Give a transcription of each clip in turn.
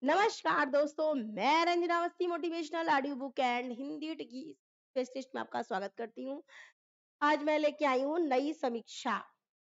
नमस्कार दोस्तों, मैं Ranjana Awasthi motivational audio book and Hindi की स्पेशलिस्ट में आपका स्वागत करती हूँ। आज मैं लेके आई हूँ नई समीक्षा।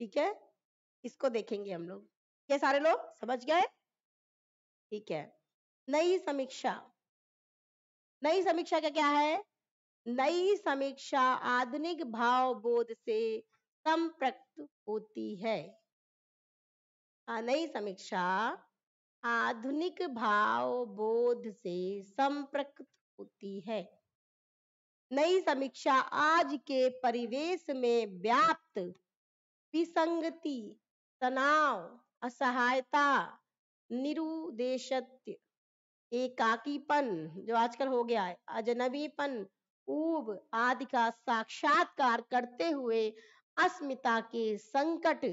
ठीक है, इसको देखेंगे हम लोग। ये सारे लोग समझ गए? ठीक है। नई समीक्षा, नई समीक्षा का क्या है? नई समीक्षा आधुनिक भाव बोध से संप्रक्त होती है। नई समीक्षा आधुनिक भाव बोध से संप्रक्त होती है। नई समीक्षा आज के परिवेश में व्याप्त विसंगति, तनाव, असहायता, निरुद्देश्यता, एकाकीपन जो आजकल हो गया है, अजनबीपन, ऊब आदि का साक्षात्कार करते हुए अस्मिता के संकट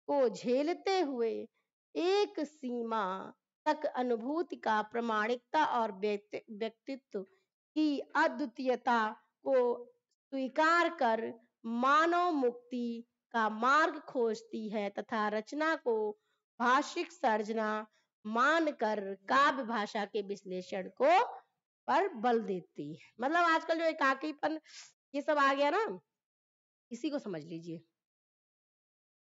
को झेलते हुए एक सीमा तक अनुभूति का प्रामाणिकता और व्यक्तित्व की अद्वितीयता को स्वीकार कर मानव मुक्ति का मार्ग खोजती है तथा रचना को भाषिक सर्जना मानकर काव्य भाषा के विश्लेषण को पर बल देती है। मतलब आजकल जो एकाकीपन ये सब आ गया ना, इसी को समझ लीजिए।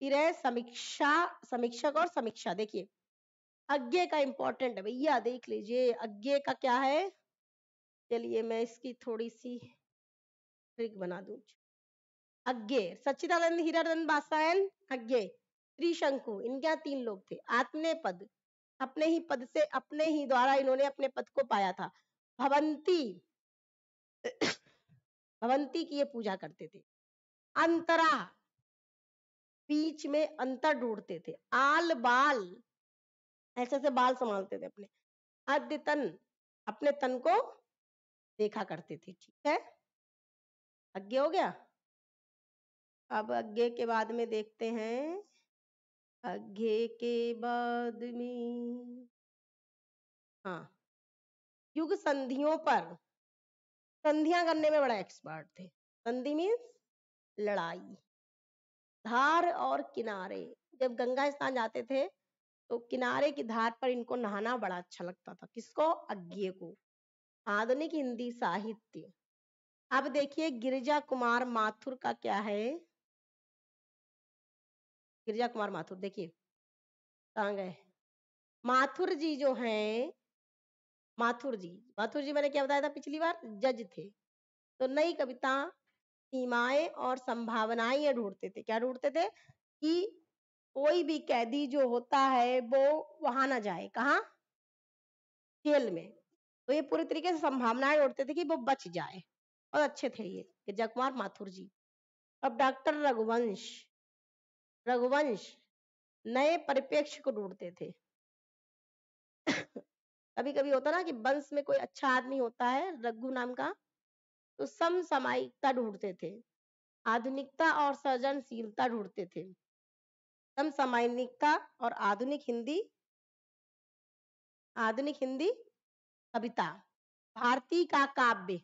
फिर है समीक्षा, समीक्षक और समीक्षा। देखिए अज्ञे का इंपॉर्टेंट है भैया, देख लीजिए अज्ञे का क्या है। चलिए मैं इसकी थोड़ी सी ट्रिक बना दूं। अज्ञे सच्चिदानंद हीरानंद बासायन, अज्ञे त्रिशंकु, इनके यहाँ 3 लोग थे। आत्मने पद, अपने ही पद से अपने ही द्वारा इन्होंने अपने पद को पाया था। भवंती भवंती की ये पूजा करते थे। अंतरा, बीच में अंतर ढूंढते थे। आल बाल, ऐसे ऐसे बाल संभालते थे अपने। अद्यतन, अपने तन को देखा करते थे। ठीक है, अज्ञे हो गया। अब अज्ञे के बाद में देखते हैं, अज्ञे के बाद में हाँ, युग संधियों पर, संधियां करने में बड़ा एक्सपर्ट थे। संधि मीन्स लड़ाई। धार और किनारे, जब गंगा स्नान जाते थे तो किनारे की धार पर इनको नहाना बड़ा अच्छा लगता था। किसको? अज्ञे को। आधुनिक हिंदी साहित्य। अब देखिए गिरिजा कुमार माथुर का क्या है। गिरिजा कुमार माथुर देखिए कहाँ गए। माथुर जी जो हैं, माथुर जी मैंने क्या बताया था पिछली बार? जज थे। तो नई कविता सीमाएं और संभावनाएं ये ढूंढते थे। क्या ढूंढते थे? कि कोई भी कैदी जो होता है वो वहां ना जाए। कहाँ? जेल में। तो ये पूरी तरीके से संभावनाएं ढूंढते थे कि वो बच जाए। और अच्छे थे ये गिरिजा कुमार माथुर जी। अब डॉक्टर रघुवंश, रघुवंश नए परिप्रेक्ष्य को ढूंढते थे। कभी कभी होता ना कि वंश में कोई अच्छा आदमी होता है रघु नाम का, तो समसामयिकता ढूंढते थे। आधुनिकता और सृजनशीलता ढूंढते थे। समसामयिकता और आधुनिक हिंदी कविता। भारती का काव्य,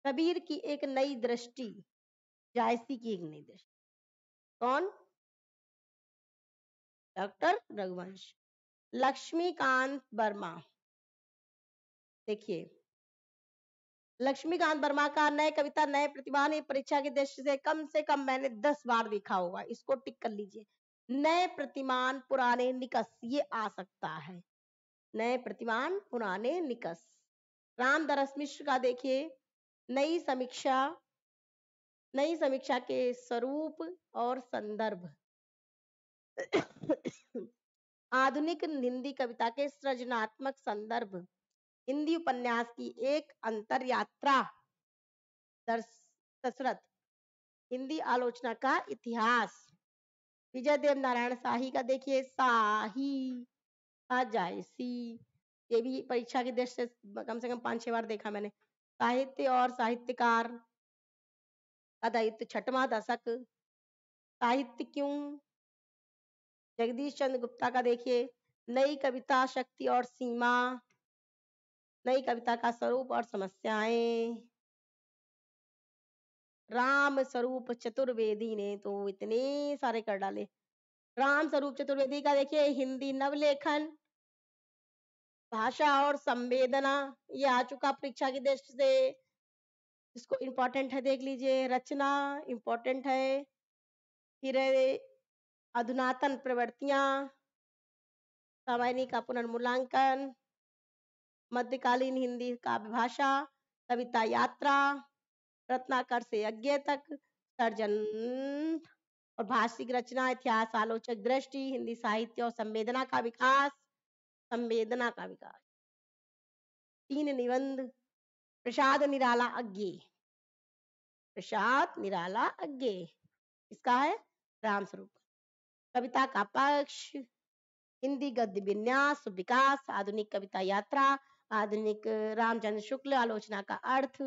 कबीर की एक नई दृष्टि, जायसी की एक नई दृष्टि। कौन? डॉक्टर रघुवंश। लक्ष्मीकांत वर्मा, देखिए लक्ष्मीकांत वर्मा का नए कविता नए प्रतिभा परीक्षा की दृष्टि से कम मैंने 10 बार देखा होगा। इसको टिक कर लीजिए। नए प्रतिमान पुराने निकस, ये आ सकता है। नए प्रतिमान पुराने निकस। रामदरस मिश्र का देखिए नई समीक्षा, नई समीक्षा के स्वरूप और संदर्भ। आधुनिक हिंदी कविता के सृजनात्मक संदर्भ। हिंदी उपन्यास की एक अंतर यात्रा। दशरथ, हिंदी आलोचना का इतिहास। विजय देव नारायण शाही का देखिए शाही का जायसी, ये भी परीक्षा की दृष्टि से कम 5-6 बार देखा मैंने। साहित्य और साहित्यकार का दायित्व, 6वां दशक। साहित्य क्यों, जगदीश चंद्र गुप्ता का देखिए नई कविता शक्ति और सीमा, नई कविता का स्वरूप और समस्याएं। राम स्वरूप चतुर्वेदी ने तो इतने सारे कर डाले। राम स्वरूप चतुर्वेदी का देखिए हिंदी नवलेखन, भाषा और संवेदना, ये आ चुका परीक्षा की दृष्टि से, इसको इम्पोर्टेंट है, देख लीजिए। रचना इम्पोर्टेंट है। फिर अधुनातन प्रवृत्तियां, सामायिक का पुनर्मूल्यांकन, मध्यकालीन हिंदी काव्य भाषा, कविता यात्रा, रत्नाकर से यज्ञ तक, सर्जन और भाषिक रचना, इतिहास आलोचक दृष्टि, हिंदी साहित्य और संवेदना का विकास, संवेदना का विकास। 3 निबंध, प्रसाद निराला अज्ञे, प्रसाद निराला अज्ञे, इसका है राम स्वरूप। कविता का पक्ष, हिंदी गद्य विन्यास विकास, आधुनिक कविता यात्रा, आधुनिक रामचंद्र शुक्ल आलोचना का अर्थ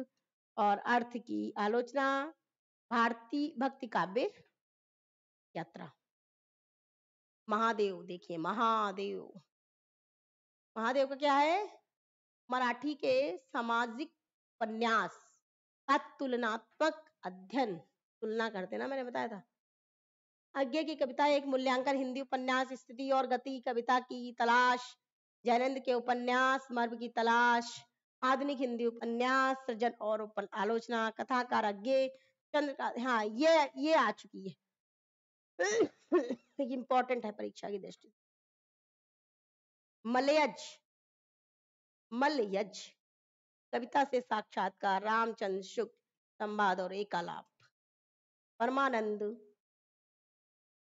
और अर्थ की आलोचना, भारतीय भक्ति काव्य यात्रा। महादेव, देखिए महादेव, महादेव का क्या है? मराठी के सामाजिक उपन्यास का तुलनात्मक अध्ययन, तुलना करते ना, मैंने बताया था। अज्ञे की कविता एक मूल्यांकन, हिंदी उपन्यास स्थिति और गति, कविता की तलाश, जैनेन्द्र के उपन्यास मर्म की तलाश, आधुनिक हिंदी उपन्यास सृजन और आलोचना, कथाकार अज्ञे, चंद्र का, हाँ ये आ चुकी है। इम्पोर्टेंट है परीक्षा की दृष्टि। मलयज, मलयज कविता से साक्षात्कार, रामचंद्र शुक्ल, संवाद और एकालाप, परमानंद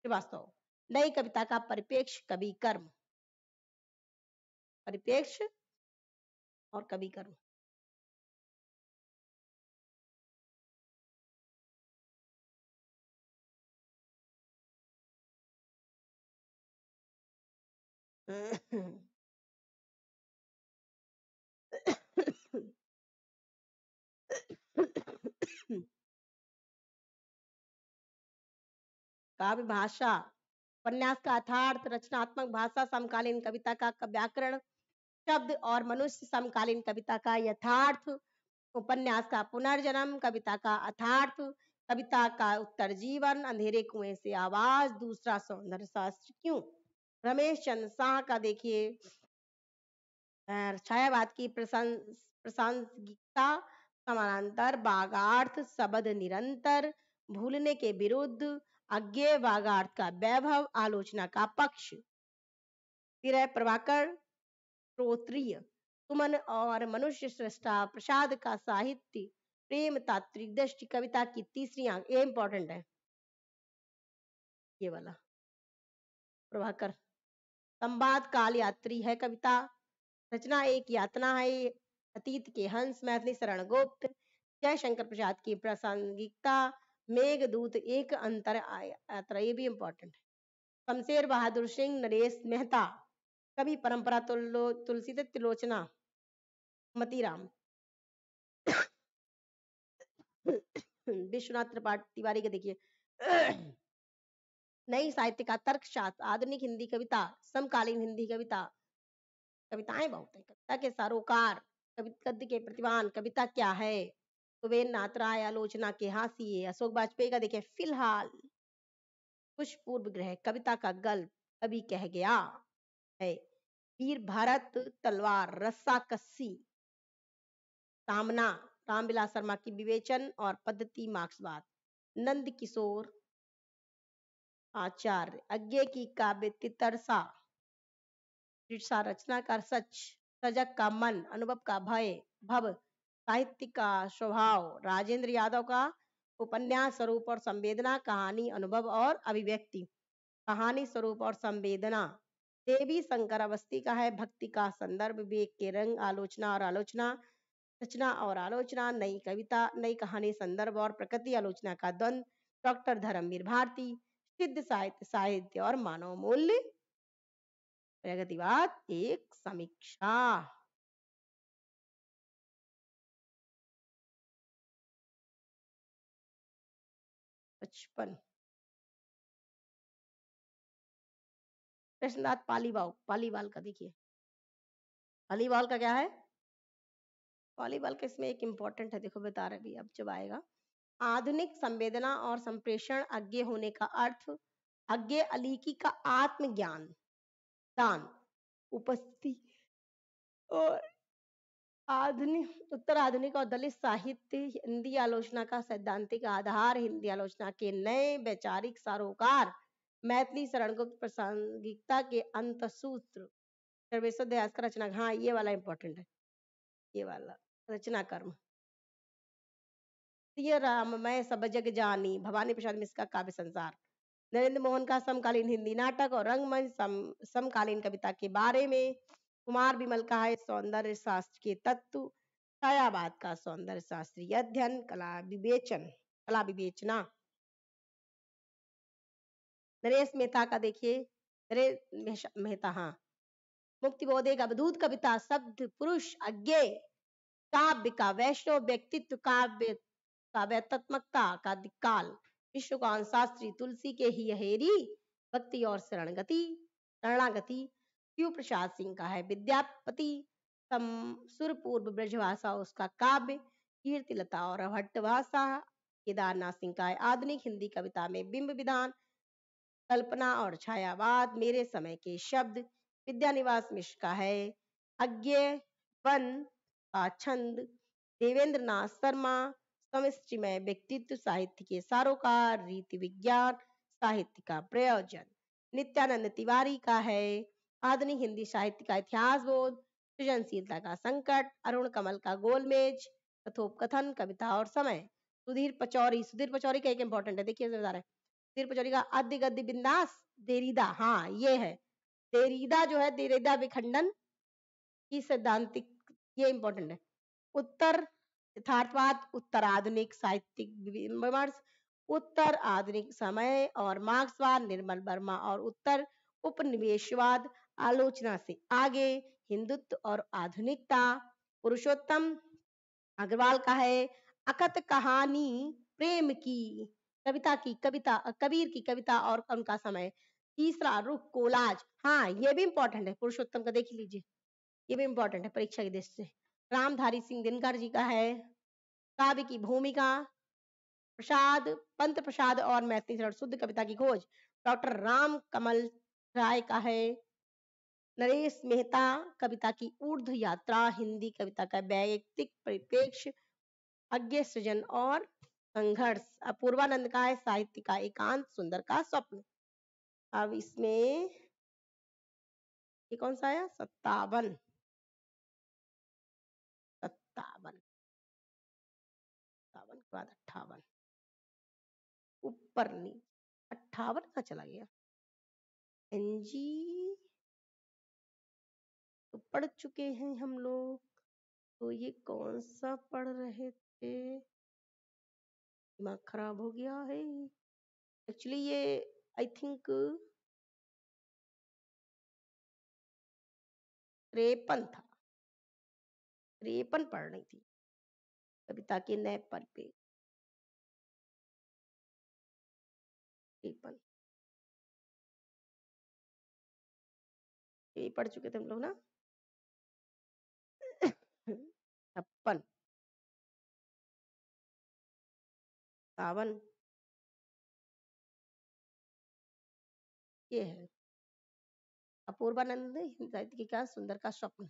श्रीवास्तव। नई कविता का परिप्रेक्ष्य, कवि कर्म, परिप्रेक्ष्य और कवि कर्म। काव्य भाषा, उपन्यास का अर्थार्थ, रचनात्मक भाषा, समकालीन कविता का व्याकरण, शब्द और मनुष्य, समकालीन कविता का यथार्थ, उपन्यास का पुनर्जन्म, कविता का अर्थार्थ, कविता का उत्तरजीवन, अंधेरे कुएं से आवाज, दूसरा सौंदर्य शास्त्र क्यों। रमेश चंद्र शाह का देखिए छायावाद की प्रासंगिकता, समानांतर, बागार्थ, शब्द निरंतर, भूलने के विरुद्ध, अज्ञेय बागार्थ का वैभव, आलोचना का पक्ष। फिर है प्रभाकर श्रोत्रिय, सुमन और मनुष्य सृष्टा, प्रसाद का साहित्य, प्रेम तात्विक दृष्टि, कविता की तीसरी आंख, ये इंपॉर्टेंट है, ये वाला प्रभाकर। संवाद काल यात्री है कविता, रचना एक यातना है, अतीत के हंस, मैथिली शरण गुप्त, जयशंकर प्रसाद की प्रासंगिकता, मेघदूत एक अंतर यात्रा, ये भी इंपॉर्टेंट है। शमशेर बहादुर सिंह, नरेश मेहता, कवि परंपरा, तुलसीदत्त त्रिलोचना, मतीराम। विश्वनाथ त्रिपाठी तिवारी के देखिए नई साहित्य का तर्कशास्त्र, आधुनिक हिंदी कविता, समकालीन हिंदी कविता, कविताएं बहुत है, कविता के सरोकार, गद्य के प्रतिभान, कविता क्या है, कुबेर नाथ राय, आलोचना के हाशिए, अशोक वाजपेयी का देखिए फिलहाल, कुछ पूर्व ग्रह, कविता का गल्प, कवि कह गया है, वीर भारत तलवार, रस्सा कस्सी, सामना, रामविलास शर्मा की विवेचन और पद्धति मार्क्सवाद, नंद किशोर आचार्य, अज्ञे की काव्य तितरसा, रचना का सच, सजग का मन, अनुभव का भय, भव, साहित्य का स्वभाव, राजेंद्र यादव का उपन्यास स्वरूप और संवेदना, कहानी अनुभव और अभिव्यक्ति, कहानी स्वरूप और संवेदना, देवी शंकर अवस्थी का है भक्ति का संदर्भ, विवेक के रंग, आलोचना और आलोचना, रचना और आलोचना, नई कविता, नई कहानी, संदर्भ और प्रकृति आलोचना का द्वंद, डॉक्टर धर्मवीर भारती, सिद्ध साहित्य, साहित्य और मानव मूल्य, प्रगतिवाद एक समीक्षा। 55 कृष्णनाथ पालीवाल, पालीवाल का देखिए, पालीवाल का क्या है, पालीवाल का इसमें एक इंपॉर्टेंट है, देखो बता रहे भी अब जब आएगा। आधुनिक संवेदना और संप्रेषण, अज्ञे होने का अर्थ, अज्ञे अलीकी का आत्मज्ञान, दान, उपस्थिति, और आधुनिक उत्तर आधुनिक और दलित साहित्य हिंदी आलोचना का सैद्धांतिक आधार हिंदी आलोचना के नए वैचारिक सरोकार मैथिली शरणगुप्त प्रासंगिकता के अंतसूत्र सर्वेश्वर दयास का रचना। हाँ ये वाला इंपॉर्टेंट है, ये वाला रचना कर्म। सिय राम मैं सब जग जानी भवानी प्रसाद मिश्र का काव्य संसार। नरेंद्र मोहन का समकालीन हिंदी नाटक और रंगमंच समकालीन कविता के बारे में। कुमार विमल का है सौंदर्य शास्त्र के तत्व। छायावाद का सौंदर्य शास्त्रीय अध्ययन कला विवेचना। नरेश मेहता का देखिए, नरेश मेहता हाँ, मुक्तिबोध एक अवधूत कविता शब्द पुरुष अज्ञेय काव्य का वैष्णव व्यक्तित्व काव्यात्मकता का दिक्काल। विश्वकांत शास्त्री तुलसी के ही हेरी भक्ति और शरणागति। शिव प्रसाद सिंह का है विद्यापति सुरपूर्व ब्रजभाषा उसका काव्य। कीर्तिलता और भट्ट भाषा। केदारनाथ सिंह का है आधुनिक हिंदी कविता में बिंब विधान कल्पना और छायावाद। मेरे समय के शब्द। विद्यानिवास मिश्र का है अज्ञेय वन का छंद। देवेंद्र नाथ शर्मा समष्टिमय व्यक्तित्व साहित्य के सारोकार रीति विज्ञान साहित्य का प्रयोजन। नित्यानंद तिवारी का है आधुनिक हिंदी साहित्य का इतिहास बोध सृजनशीलता का संकट। अरुण कमल का गोलमेज कथोपकथन कविता और समय। सुधीर पचौरी का एक इंपॉर्टेंट है, देखिए बता रहे हैं सुधीर पचौरी का आदि गद्य बिंदास देरीदा। हाँ ये है देरीदा जो है देरीदा विखंडन की सैद्धांतिक, ये इंपॉर्टेंट है। उत्तर यथार्थवाद उत्तर आधुनिक साहित्यिक विमर्श। उत्तर आधुनिक समय और मार्क्सवाद निर्मल वर्मा और उत्तर उपनिवेशवाद आलोचना से आगे हिंदुत्व और आधुनिकता। पुरुषोत्तम अग्रवाल का है अकथ कहानी प्रेम की कविता कबीर की कविता और उनका समय। तीसरा रुख कोलाज, हाँ ये भी इंपॉर्टेंट है, पुरुषोत्तम का देख लीजिए, ये भी इंपॉर्टेंट है परीक्षा की दृष्टि से। रामधारी सिंह दिनकर जी का है काव्य की भूमिका। प्रसाद पंत प्रसाद और मैथिली शरण शुद्ध कविता की खोज। डॉक्टर राम कमल राय का है नरेश मेहता कविता की ऊर्ध्व यात्रा हिंदी कविता का वैयक्तिक परिप्रेक्ष्य अज्ञ सृजन और संघर्ष। अपूर्वानंद का है साहित्य का एकांत सुंदर का स्वप्न। अब इसमें ये कौन सा आया 57 के बाद 58 ऊपर नीचे 58 का चला गया। एनजी तो पढ़ चुके हैं हम लोग, तो ये कौन सा पढ़ रहे थे, दिमाग खराब हो गया है एक्चुअली। ये आई थिंक 53 था, 53 पढ़ रही थी कविता के नए पद पे। 53 ये पढ़ चुके थे हम लोग ना। 56 57 ये है अपूर्वानंद साहित्य का सुंदर का स्वप्न।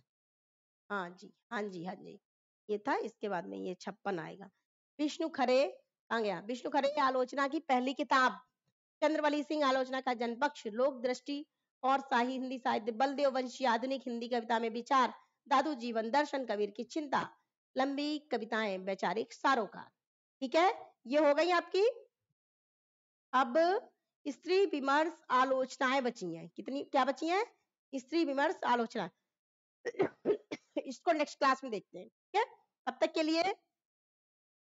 हाँ जी हाँ जी हाँ जी ये था, इसके बाद में ये 56 आएगा। विष्णु खरे आ गया। विष्णु खरे आलोचना की पहली किताब चंद्रवली सिंह आलोचना का जनपक्ष लोक दृष्टि और हिंदी साहित्य बलदेव वंशी आधुनिक हिंदी कविता में विचार दादू जीवन दर्शन कबीर की चिंता लंबी कविताएं वैचारिक सारोकार। ठीक है ये हो गई आपकी। अब स्त्री विमर्श आलोचनाएं बची हैं, कितनी क्या बची हैं स्त्री विमर्श आलोचना इसको नेक्स्ट क्लास में देखते हैं। ठीक है तब तक के लिए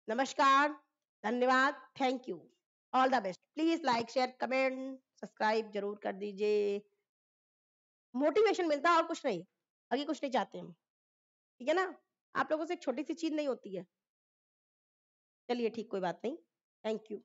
नमस्कार धन्यवाद thank you all the best. Please like share comment subscribe जरूर कर दीजिए, मोटिवेशन मिलता है और कुछ नहीं, आगे कुछ नहीं चाहते हम। ठीक है ना, आप लोगों से एक छोटी सी चीज नहीं होती है। चलिए ठीक कोई बात नहीं, थैंक यू।